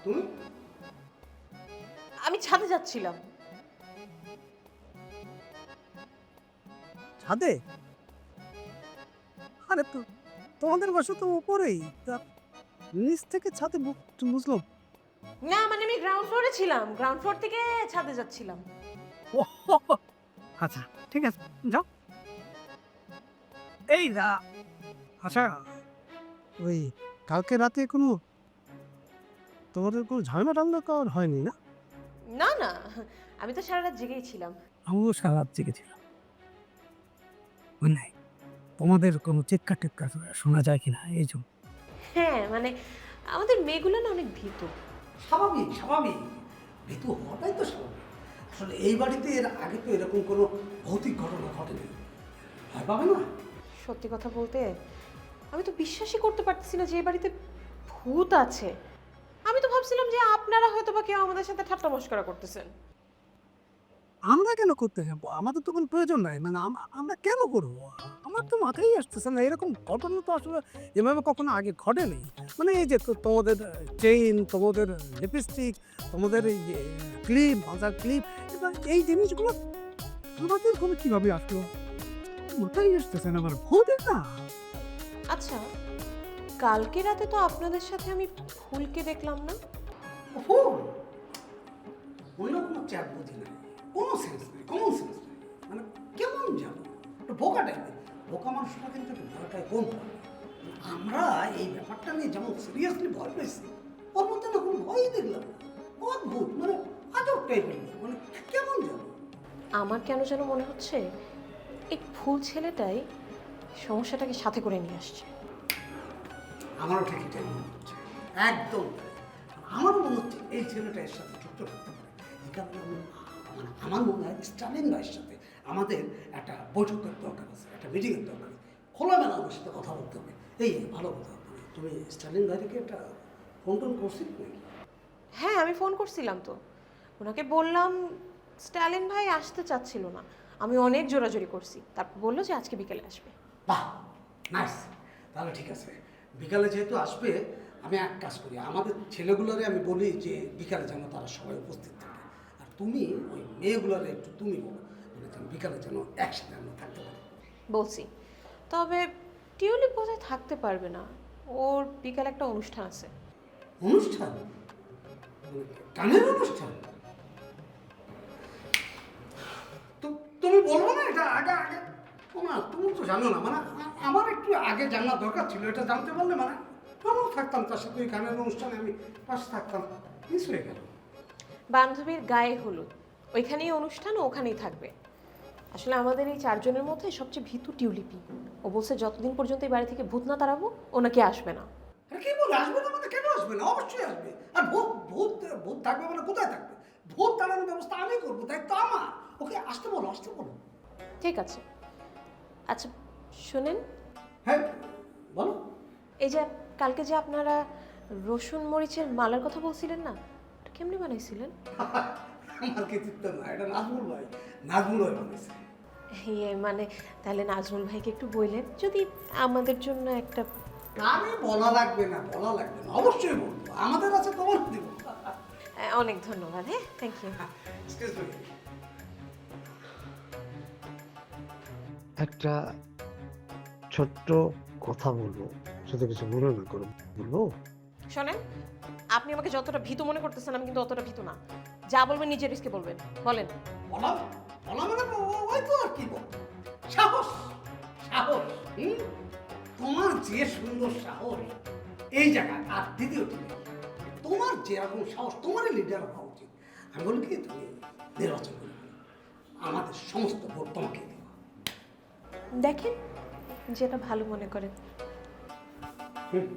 তুমি? আমি ছাদে যাচ্ছিলাম। ছাদে? আরে তোমাদের বাসা তো উপরেই, তা নিচ থেকে ছাদে বুঝলাম। না মানে আমি গ্রাউন্ড ফ্লোরে ছিলাম, গ্রাউন্ড ফ্লোর থেকে ছাদে যাচ্ছিলাম। ও, আচ্ছা ঠিক আছে, যাও। এই আচ্ছা, ওই কালকে রাতে তোমাদের কোনো ঝামেলা টামেলা হয়নি না? না না, আমি তো সারা রাত জেগেই ছিলাম। আমিও সারা রাত জেগেছিলাম। ওই নাই, তোমাদের কোনো চিৎকার টিৎকার শোনা যায় কিনা এই জন্য। হ্যাঁ মানে আমাদের মেয়েগুলো না অনেক ভীতু। স্বাভাবিক স্বাভাবিক, ভীতু হওয়াটাই তো স্বাভাবিক। আসলে এই বাড়িতে এর আগে তো এরকম কোনো ভৌতিক ঘটনা ঘটেনি, ভয় পাবে না। সত্যি কথা বলতে আমি তো বিশ্বাসই করতে পারতেছি না যে এই বাড়িতে ভূত আছে। আমি তো ভাবছিলাম যে আপনারা হয়তো বা কেউ আমাদের সাথে ঠাট্টা মশকরা করতেছেন। আমরা কেন করতে যাবো? আমাদের তো কোনো প্রয়োজন নাই, মানে আমরা কেন করবো? আমার তো মাথায় আসতেছে না, এরকম ঘটনা তো আসলে এভাবে কখনো আগে ঘটেনি। মানে এই যে তোমাদের চেইন, তোমাদের লিপস্টিক, তোমাদের এই যে ক্লিপ, মাথার ক্লিপ, এই জিনিসগুলো আমাদের কোনো কিভাবে আসলো মাথায় আসতেছে না আমার, ভূতের না। আচ্ছা, কালকে রাতে তো আপনাদের সাথে আমি ফুলকে দেখলাম না। ফুল অন্য কোনো চ্যাট বুঝি না, কোনো সেন্স নেই, কমন সেন্স নেই। মানে কেমন যাবো, একটা বোকা টাইপের। বোকা মানুষরা কিন্তু একটু ভয়টাই কম করে। আমরা এই ব্যাপারটা নিয়ে যেমন সিরিয়াসলি ভয় পেয়েছি, ওর মধ্যে না কোনো ভয়ই দেখলাম না। অদ্ভুত, মানে আজব টাইপের, মানে কেমন যাবো। আমার কেন যেন মনে হচ্ছে এই ফুল ছেলেটাই সমস্যাটাকে সাথে করে নিয়ে আসছে। আমারও ঠিক এটাই মনে হচ্ছে, একদম তাই। আমারও মনে হচ্ছে এই ছেলেটা এর সাথে যুক্ত থাকতে পারে। এই কারণে মানে আমার মনে হয় স্টালিন ভাইয়ের সাথে আমাদের একটা বৈঠকের দরকার আছে, একটা মিটিংয়ের দরকার আছে। খোলামেলা ওর সাথে কথা বলতে হবে। এই ভালো কথা, মানে তুমি স্টালিন ভাইকে একটা ফোন টোন করছিলে নাকি? হ্যাঁ আমি ফোন করছিলাম তো, ওনাকে বললাম স্ট্যালিন ভাই আসতে চাচ্ছিল না। আমি অনেক জোরাজোরি করছি, তারপর বললো যে আজকে বিকেলে আসবে। বাহ, নাইস। তাহলে ঠিক আছে, বিকালে যেহেতু আসবে, আমি এক কাজ করি, আমাদের ছেলেগুলোরে আমি বলি যে বিকালে যেন তারা সবাই উপস্থিত থাকে। আর তুমি ওই মেয়েগুলোরে একটু তুমি বলো, মানে যেন বিকালে যেন একসাথে আমরা থাকতে পারি। বলছি, তবে টিউলিপ বোধহয় থাকতে পারবে না, ওর বিকালে একটা অনুষ্ঠান আছে। অনুষ্ঠান? মানে গানের অনুষ্ঠান? তুমি বলবো না এটা আগে আগে? না তুমি তো জানো না, মানে আমার একটু আগে জানার দরকার ছিল। এটা জানতে পারলে মানে আমিও থাকতাম তার সাথে, ওই গানের অনুষ্ঠানে আমি পাশে থাকতাম। মিস হয়ে গেল। বান্ধবীর গায়ে হলুদ, ওইখানেই অনুষ্ঠান, ও ওখানেই থাকবে। আসলে আমাদের এই চারজনের মধ্যে সবচেয়ে ভীতু টিউলিপি। ও বলছে যতদিন পর্যন্ত এই বাড়ি থেকে ভূত না তাড়াবো ও নাকি আসবে না। আরে কি বলে আসবে না, মানে কেন আসবে না? অবশ্যই আসবে। আর ভূত ভূত ভূত থাকবে মানে কোথায় থাকবে? ভূত তাড়ানোর ব্যবস্থা আমি করবো, দায়িত্ব আমার। ওকে আসতে বলো, আসতে বলো। ঠিক আছে। আচ্ছা শোনেন, হ্যাঁ বলো। এই যে কালকে যে আপনারা রসুন মরিচের মালার কথা বলছিলেন না, ওটা কেমনে বানাইছিলেন? আমার কৃতিত্ব না, এটা নাজমুল ভাই, নাজমুল ভাই বলেছে। ইয়ে মানে তাহলে নাজমুল ভাইকে একটু বললেন যদি আমাদের জন্য একটা। আরে বলা লাগবে না, বলা লাগবে না, অবশ্যই বলবো। আমাদের আছে, তোমার দিব। অনেক ধন্যবাদ। হ্যাঁ থ্যাংক ইউ। Excuse me. একটা ছোট্ট কথা বলবো, যদি কিছু মনে না করো, বলবো? শোনেন, আপনি আমাকে যতটা ভীতু মনে করতেছেন আমি কিন্তু অতটা ভীতু না। যা বলবেন নিজের রিস্কে বলবেন, বলেন। বলা বলা মানে ওই তো আর কি বল, সাহস সাহস। তোমার যে সুন্দর সাহস এই জায়গায়, আর দ্বিতীয়টি তোমার যেরকম সাহস, তোমারই লিডার হওয়া উচিত। আমি বলি কি, তুমি নির্বাচন করবে, আমাদের সমস্ত ভোট তোমাকে দেবো। দেখেন যেটা ভালো মনে করেন। হুম